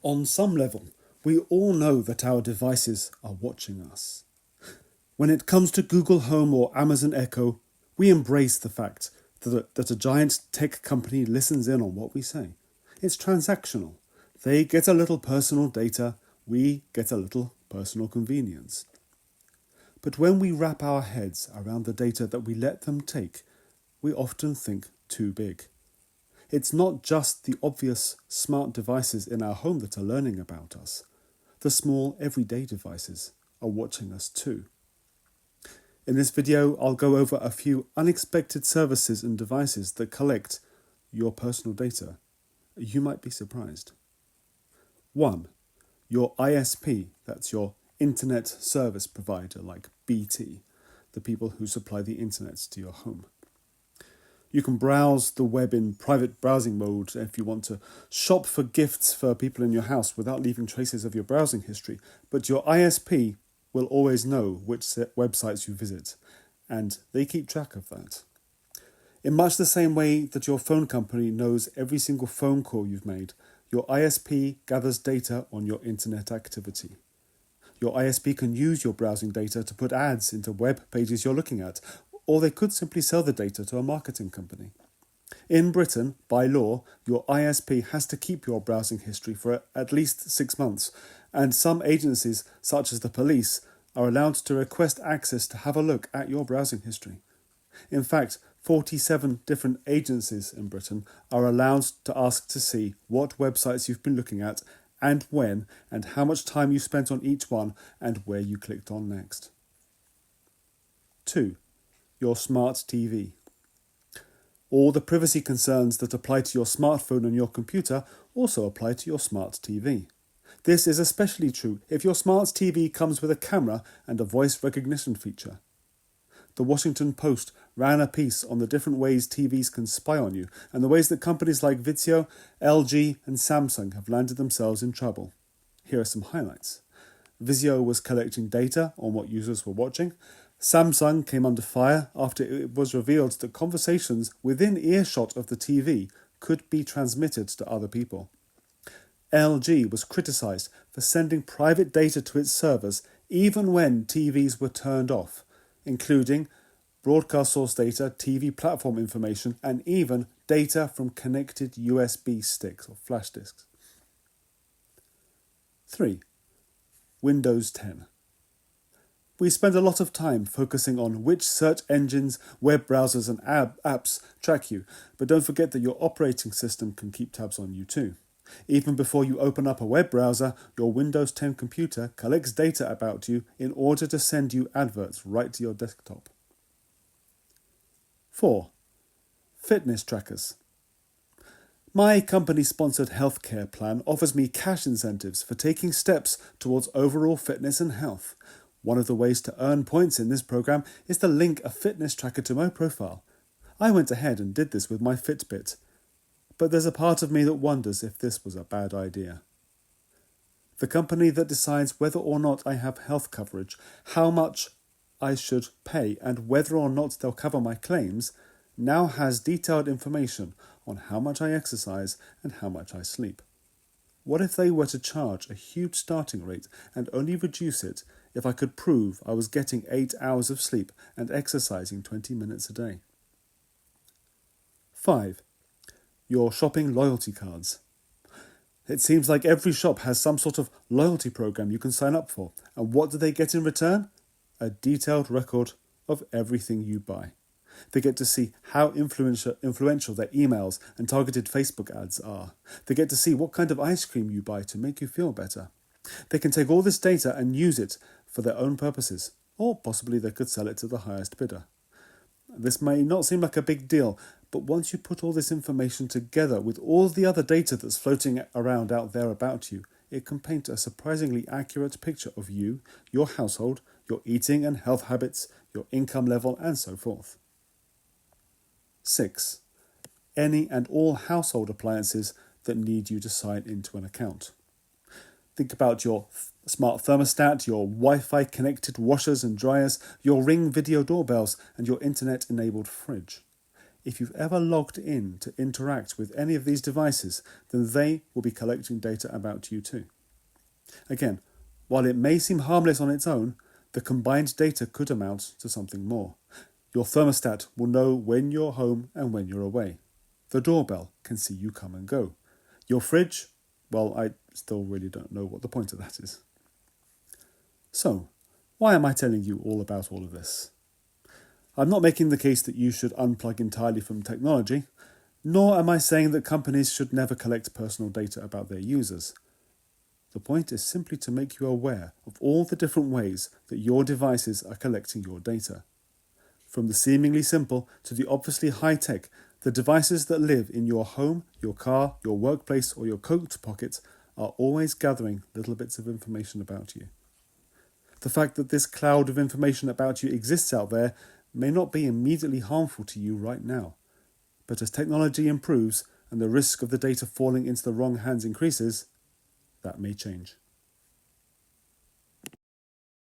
On some level, we all know that our devices are watching us. When it comes to Google Home or Amazon Echo, we embrace the fact that a giant tech company listens in on what we say. It's transactional. They get a little personal data, we get a little personal convenience. But when we wrap our heads around the data that we let them take, we often think too big. It's not just the obvious smart devices in our home that are learning about us. The small, everyday devices are watching us too. In this video, I'll go over a few unexpected services and devices that collect your personal data. You might be surprised. 1. Your ISP, that's your internet service provider like BT, the people who supply the internet to your home. You can browse the web in private browsing mode if you want to shop for gifts for people in your house without leaving traces of your browsing history, but your ISP will always know which websites you visit, and they keep track of that. In much the same way that your phone company knows every single phone call you've made, your ISP gathers data on your internet activity. Your ISP can use your browsing data to put ads into web pages you're looking at, or they could simply sell the data to a marketing company. In Britain, by law, your ISP has to keep your browsing history for at least 6 months, and some agencies, such as the police, are allowed to request access to have a look at your browsing history. In fact, 47 different agencies in Britain are allowed to ask to see what websites you've been looking at and when, and how much time you spent on each one, and where you clicked on next. 2. Your smart TV. All the privacy concerns that apply to your smartphone and your computer also apply to your smart TV. This is especially true if your smart TV comes with a camera and a voice recognition feature. The Washington Post ran a piece on the different ways TVs can spy on you and the ways that companies like Vizio, LG and Samsung have landed themselves in trouble. Here are some highlights. Vizio was collecting data on what users were watching. Samsung came under fire after it was revealed that conversations within earshot of the TV could be transmitted to other people. LG was criticised for sending private data to its servers even when TVs were turned off, including broadcast source data, TV platform information, and even data from connected USB sticks or flash disks. 3. Windows 10. We spend a lot of time focusing on which search engines, web browsers and apps track you, but don't forget that your operating system can keep tabs on you too. Even before you open up a web browser, your Windows 10 computer collects data about you in order to send you adverts right to your desktop. 4. Fitness trackers. My company-sponsored healthcare plan offers me cash incentives for taking steps towards overall fitness and health. One of the ways to earn points in this program is to link a fitness tracker to my profile. I went ahead and did this with my Fitbit, but there's a part of me that wonders if this was a bad idea. The company that decides whether or not I have health coverage, how much I should pay, and whether or not they'll cover my claims, now has detailed information on how much I exercise and how much I sleep. What if they were to charge a huge starting rate and only reduce it if I could prove I was getting 8 hours of sleep and exercising 20 minutes a day? 5. Your shopping loyalty cards. It seems like every shop has some sort of loyalty program you can sign up for, and what do they get in return? A detailed record of everything you buy. They get to see how influential their emails and targeted Facebook ads are. They get to see what kind of ice cream you buy to make you feel better. They can take all this data and use it for their own purposes, or possibly they could sell it to the highest bidder. This may not seem like a big deal, but once you put all this information together with all the other data that's floating around out there about you, it can paint a surprisingly accurate picture of you, your household, your eating and health habits, your income level, and so forth. 6. Any and all household appliances that need you to sign into an account. Think about your smart thermostat, your Wi-Fi connected washers and dryers, your Ring video doorbells, and your internet-enabled fridge. if you've ever logged in to interact with any of these devices, then they will be collecting data about you too. Again, while it may seem harmless on its own, the combined data could amount to something more. Your thermostat will know when you're home and when you're away. The doorbell can see you come and go. Your fridge, well, I still really don't know what the point of that is. So, why am I telling you all about all of this? I'm not making the case that you should unplug entirely from technology, nor am I saying that companies should never collect personal data about their users. The point is simply to make you aware of all the different ways that your devices are collecting your data. From the seemingly simple to the obviously high-tech, the devices that live in your home, your car, your workplace, or your coat pocket are always gathering little bits of information about you. The fact that this cloud of information about you exists out there may not be immediately harmful to you right now, but as technology improves and the risk of the data falling into the wrong hands increases, that may change.